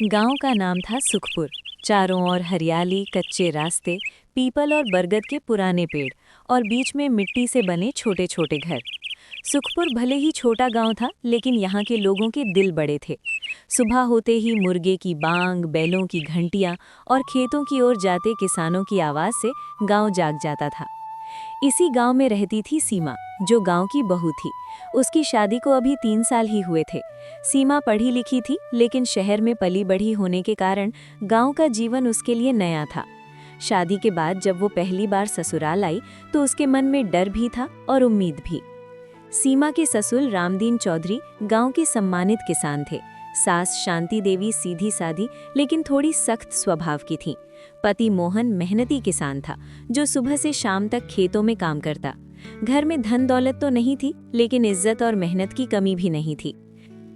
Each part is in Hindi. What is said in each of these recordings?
गांव का नाम था सुखपुर। चारों ओर हरियाली, कच्चे रास्ते, पीपल और बरगद के पुराने पेड़ और बीच में मिट्टी से बने छोटे छोटे घर। सुखपुर भले ही छोटा गांव था, लेकिन यहाँ के लोगों के दिल बड़े थे। सुबह होते ही मुर्गे की बांग, बैलों की घंटियां और खेतों की ओर जाते किसानों की आवाज से गांव जाग जाता था। इसी गांव में रहती थी सीमा, जो गांव की बहू थी। उसकी शादी को अभी 3 साल ही हुए थे। सीमा पढ़ी लिखी थी, लेकिन शहर में पली बढ़ी होने के कारण गांव का जीवन उसके लिए नया था। शादी के बाद जब वो पहली बार ससुराल आई, तो उसके मन में डर भी था और उम्मीद भी। सीमा के ससुर रामदीन चौधरी गांव के सम्मानित किसान थे। सास शांति देवी सीधी सादी लेकिन थोड़ी सख्त स्वभाव की थी। पति मोहन मेहनती किसान था, जो सुबह से शाम तक खेतों में काम करता। घर में धन दौलत तो नहीं थी, लेकिन इज्जत और मेहनत की कमी भी नहीं थी।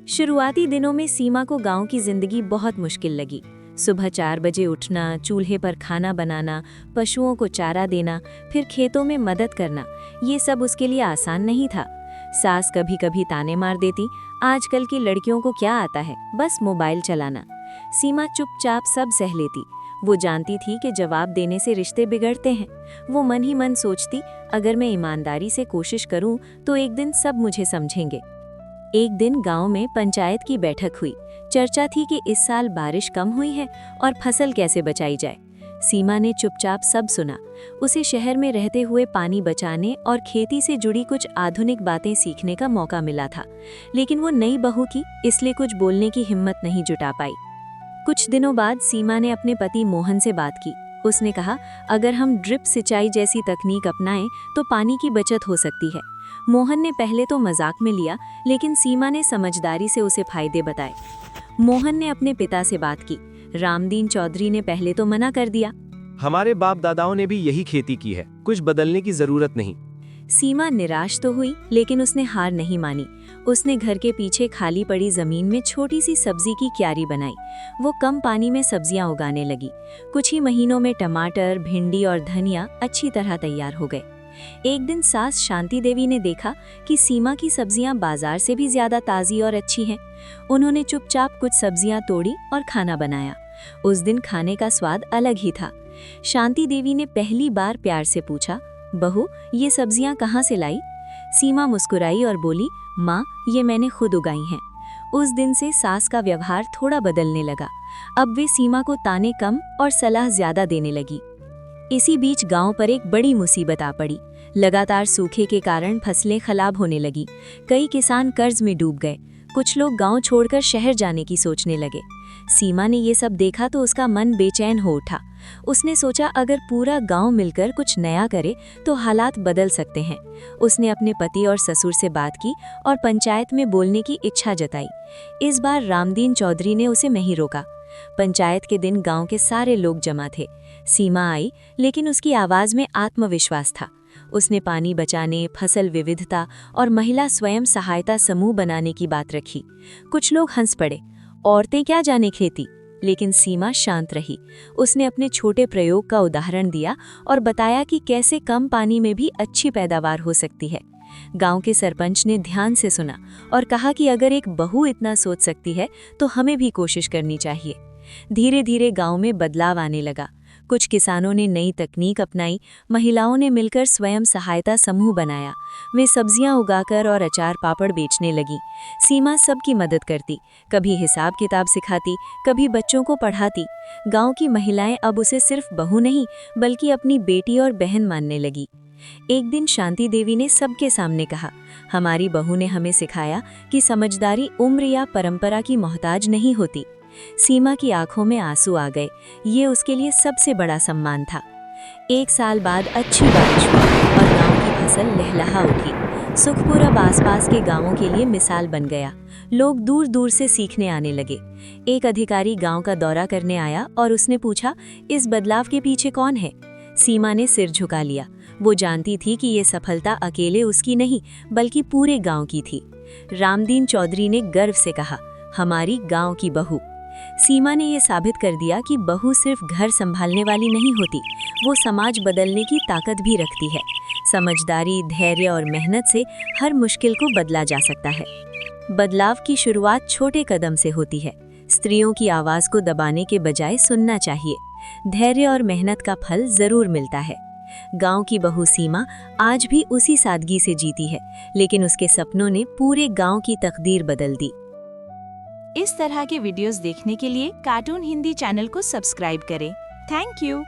शुरुआती दिनों में सीमा को गांव की जिंदगी बहुत मुश्किल लगी। सुबह 4 बजे उठना, चूल्हे पर खाना बनाना, पशुओं को चारा देना, फिर खेतों में मदद करना, ये सब उसके लिए आसान नहीं था। सास कभी कभी ताने मार देती, आजकल की लड़कियों को क्या आता है, बस मोबाइल चलाना। सीमा चुपचाप सब सह लेती। वो जानती थी कि जवाब देने से रिश्ते बिगड़ते हैं। वो मन ही मन सोचती, अगर मैं ईमानदारी से कोशिश करूं तो एक दिन सब मुझे समझेंगे। एक दिन गांव में पंचायत की बैठक हुई। चर्चा थी कि इस साल बारिश कम हुई है और फसल कैसे बचाई जाए। सीमा ने चुपचाप सब सुना। उसे शहर में रहते हुए पानी बचाने और खेती से जुड़ी कुछ आधुनिक बातें सीखने का मौका मिला था, लेकिन वो नई बहू थी, इसलिए कुछ बोलने की हिम्मत नहीं जुटा पाई। कुछ दिनों बाद सीमा ने अपने पति मोहन से बात की। उसने कहा, अगर हम ड्रिप सिंचाई जैसी तकनीक अपनाएं तो पानी की बचत हो सकती है। मोहन ने पहले तो मजाक में लिया, लेकिन सीमा ने समझदारी से उसे फायदे बताए। मोहन ने अपने पिता से बात की। रामदीन चौधरी ने पहले तो मना कर दिया। हमारे बाप दादाओं ने भी यही खेती की है, कुछ बदलने की जरूरत नहीं। सीमा निराश तो हुई, लेकिन उसने हार नहीं मानी। उसने घर के पीछे खाली पड़ी जमीन में छोटी सी सब्जी की क्यारी बनाई। वो कम पानी में सब्जियां उगाने लगी। कुछ ही महीनों में टमाटर, भिंडी और धनिया अच्छी तरह तैयार हो गए। एक दिन सास शांति देवी ने देखा कि सीमा की सब्जियां बाजार से भी ज्यादा ताजी और अच्छी हैं। उन्होंने चुपचाप कुछ सब्जियां तोड़ी और खाना बनाया। उस दिन खाने का स्वाद अलग ही था। शांति देवी ने पहली बार प्यार से पूछा, बहू, ये सब्जियां कहाँ से लाई? सीमा मुस्कुराई और बोली, माँ, ये मैंने खुद उगाई हैं। उस दिन से सास का व्यवहार थोड़ा बदलने लगा। अब वे सीमा को ताने कम और सलाह ज्यादा देने लगी। इसी बीच गांव पर एक बड़ी मुसीबत आ पड़ी। लगातार सूखे के कारण फसलें खराब होने लगी। कई किसान कर्ज में डूब गए। कुछ लोग गांव छोड़कर शहर जाने की सोचने लगे। सीमा ने ये सब देखा तो उसका मन बेचैन हो उठा। उसने सोचा, अगर पूरा गांव मिलकर कुछ नया करे तो हालात बदल सकते हैं। उसने अपने पति और ससुर से बात की और पंचायत में बोलने की इच्छा जताई। इस बार रामदीन चौधरी ने उसे नहीं रोका। पंचायत के दिन गांव के सारे लोग जमा थे। सीमा आई, लेकिन उसकी आवाज में आत्मविश्वास था। उसने पानी बचाने, फसल विविधता और महिला स्वयं सहायता समूह बनाने की बात रखी। कुछ लोग हंस पड़े, औरतें क्या जाने खेती, लेकिन सीमा शांत रही। उसने अपने छोटे प्रयोग का उदाहरण दिया और बताया कि कैसे कम पानी में भी अच्छी पैदावार हो सकती है। गांव के सरपंच ने ध्यान से सुना और कहा कि अगर एक बहू इतना सोच सकती है तो हमें भी कोशिश करनी चाहिए। धीरे धीरे गांव में बदलाव आने लगा। कुछ किसानों ने नई तकनीक अपनाई, महिलाओं ने मिलकर स्वयं सहायता समूह बनाया। वे सब्जियां उगाकर और अचार पापड़ बेचने लगी। सीमा सबकी मदद करती, कभी हिसाब किताब सिखाती, कभी बच्चों को पढ़ाती। गांव की महिलाएं अब उसे सिर्फ बहू नहीं, बल्कि अपनी बेटी और बहन मानने लगी। एक दिन शांति देवी ने सबके सामने कहा, हमारी बहू ने हमें सिखाया कि समझदारी उम्र या परंपरा की मोहताज नहीं होती। सीमा की आंखों में आंसू आ गए। ये उसके लिए सबसे बड़ा सम्मान था। 1 साल बाद अच्छी बारिश हुई और गांव की फसल लहलहा उठी। सुखपुर अब आसपास के गांवों के लिए मिसाल बन गया। लोग दूर दूर से सीखने आने लगे। एक अधिकारी गांव का दौरा करने आया और उसने पूछा, इस बदलाव के पीछे कौन है? सीमा ने सिर झुका लिया। वो जानती थी कि ये सफलता अकेले उसकी नहीं, बल्कि पूरे गांव की थी। रामदीन चौधरी ने गर्व से कहा, हमारी गांव की बहू। सीमा ने यह साबित कर दिया कि बहू सिर्फ घर संभालने वाली नहीं होती, वो समाज बदलने की ताकत भी रखती है। समझदारी, धैर्य और मेहनत से हर मुश्किल को बदला जा सकता है। बदलाव की शुरुआत छोटे कदम से होती है। स्त्रियों की आवाज को दबाने के बजाय सुनना चाहिए। धैर्य और मेहनत का फल जरूर मिलता है। गांव की बहू सीमा आज भी उसी सादगी से जीती है, लेकिन उसके सपनों ने पूरे गांव की तकदीर बदल दी। इस तरह के वीडियोस देखने के लिए कार्टून हिंदी चैनल को सब्सक्राइब करें। Thank you.